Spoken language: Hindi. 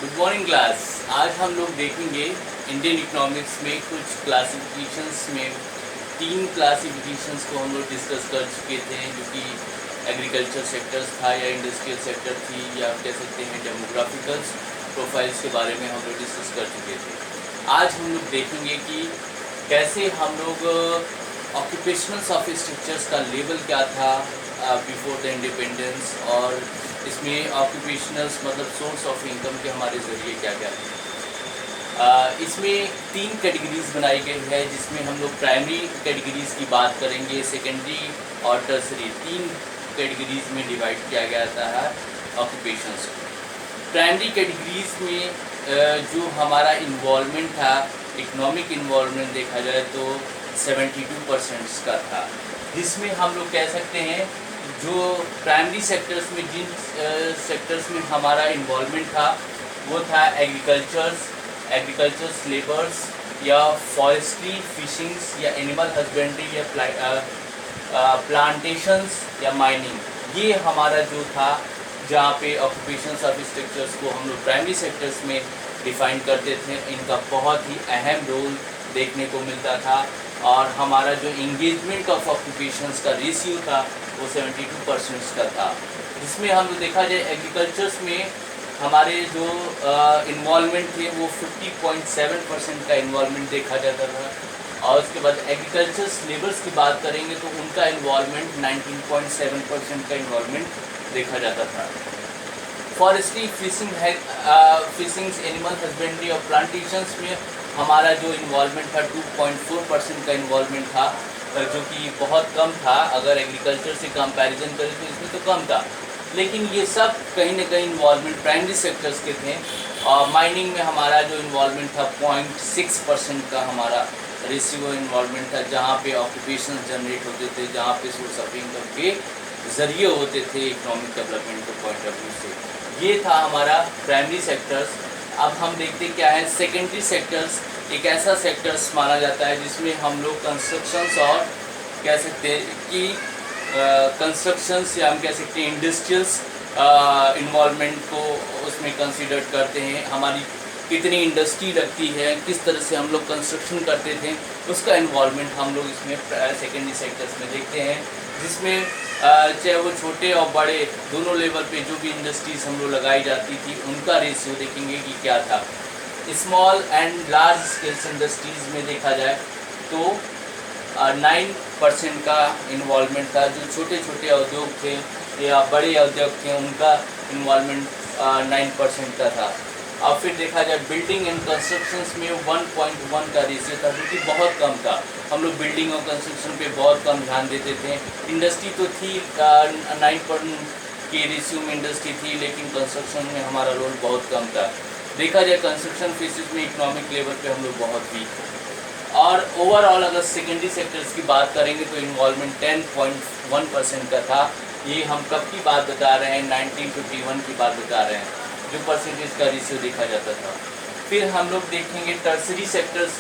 Good morning class. आज हम लोग देखेंगे इंडियन इकोनॉमिक्स में कुछ क्लासिफिकेशंस में तीन क्लासिफिकेशंस को हम लोग डिस्कस कर चुके थे, जो कि एग्रीकल्चर सेक्टर्स था या इंडस्ट्रियल सेक्टर थी या आप कह सकते हैं डेमोग्राफिकल प्रोफाइल्स के बारे में हम लोग डिस्कस कर चुके थे। आज हम लोग देखेंगे कि कैसे हम लोग ऑक्यूपेशनल ऑफ स्ट्रक्चर्स का लेवल क्या था बिफोर द इंडिपेंडेंस, और इसमें ऑक्यूपेशनल्स मतलब सोर्स ऑफ इनकम के हमारे ज़रिए क्या क्या है। इसमें तीन कैटेगरीज बनाई गई है, जिसमें हम लोग प्राइमरी कैटेगरीज की बात करेंगे, सेकेंडरी और टर्सरी, तीन कैटेगरीज में डिवाइड किया गया है ऑक्यूपेशंस को। प्राइमरी कैटेगरीज में जो हमारा इन्वॉल्वमेंट था, इकोनॉमिक इन्वॉल्वमेंट देखा जाए तो 72% का था, जिसमें हम लोग कह सकते हैं जो प्राइमरी सेक्टर्स में जिन सेक्टर्स में हमारा इन्वॉल्वमेंट था वो था एग्रीकल्चर्स लेबर्स या फॉरेस्ट्री, फिशिंग्स या एनिमल हस्बेंड्री या प्लांटेशंस या माइनिंग। ये हमारा जो था जहाँ पे ऑक्यूपेशंस ऑफ स्ट्रक्चर्स को हम लोग प्राइमरी सेक्टर्स में डिफाइन करते थे, इनका बहुत ही अहम रोल देखने को मिलता था। और हमारा जो इंगेजमेंट ऑफ ऑक्यूपेशंस का रेशियो था वो 72% का था, जिसमें हम देखा जाए एग्रीकल्चर्स में हमारे जो इन्वॉल्वमेंट थे वो 50.7% का इन्वॉल्वमेंट देखा जाता था। और उसके बाद एग्रीकल्चर्स लेबर्स की बात करेंगे तो उनका इन्वॉल्वमेंट 19.7% का इन्वॉल्वमेंट देखा जाता था। फॉरेस्ट्री, फिशिंग्स, एनिमल हस्बेंड्री और प्लांटेशंस में हमारा जो इन्वॉल्वमेंट था 2.4% का इन्वॉल्वमेंट था, जो कि बहुत कम था। अगर एग्रीकल्चर से कंपैरिजन करें तो इसमें तो कम था, लेकिन ये सब कहीं ना कहीं इन्वॉल्वमेंट प्राइमरी सेक्टर्स के थे। और माइनिंग में हमारा जो इन्वॉल्वमेंट था 0.6% का हमारा रेशियो इन्वॉल्वमेंट था, जहाँ पे ऑक्यूपेशन जनरेट होते थे, जहाँ पे सोर्स ऑफ इनकम के ज़रिए होते थे इकोनॉमिक डेवलपमेंट के पॉइंट ऑफ व्यू से। ये था हमारा प्राइमरी सेक्टर्स। अब हम देखते क्या है सेकेंडरी सेक्टर्स। एक ऐसा सेक्टर्स माना जाता है जिसमें हम लोग कंस्ट्रक्शंस और कह सकते हैं कि कंस्ट्रक्शंस या हम कह सकते हैं इंडस्ट्रियल्स इन्वॉल्वमेंट को उसमें कंसीडर करते हैं। हमारी कितनी इंडस्ट्री लगती है, किस तरह से हम लोग कंस्ट्रक्शन करते थे, उसका इन्वॉल्वमेंट हम लोग इसमें सेकेंडरी सेक्टर्स में देखते हैं, जिसमें चाहे वो छोटे और बड़े दोनों लेवल पे जो भी इंडस्ट्रीज़ हम लोग लगाई जाती थी उनका रेशियो देखेंगे कि क्या था। Small and large scales industries में देखा जाए तो 9% का इन्वॉल्वमेंट था। जो छोटे छोटे उद्योग थे या बड़े उद्योग थे उनका इन्वॉल्वमेंट 9% का था। और फिर देखा जाए बिल्डिंग एंड कंस्ट्रक्शंस में 1.1 का रेशियो था, जो कि बहुत कम था। हम लोग बिल्डिंग और कंस्ट्रक्शन पे बहुत कम ध्यान देते थे। इंडस्ट्री तो थी 9% के रेशियो में इंडस्ट्री थी, लेकिन कंस्ट्रक्शन में हमारा रोल बहुत कम था। देखा जाए कंस्ट्रक्शन फेसिस में इकोनॉमिक लेवल पे हम लोग बहुत वीक थे। और ओवरऑल अगर सेकेंडरी सेक्टर्स की बात करेंगे तो इन्वॉल्वमेंट 10.1% का था। ये हम कब की बात बता रहे हैं, 1951 की बात बता रहे हैं, जो परसेंटेज का रेशियो देखा जाता था। फिर हम लोग देखेंगे टर्सरी सेक्टर्स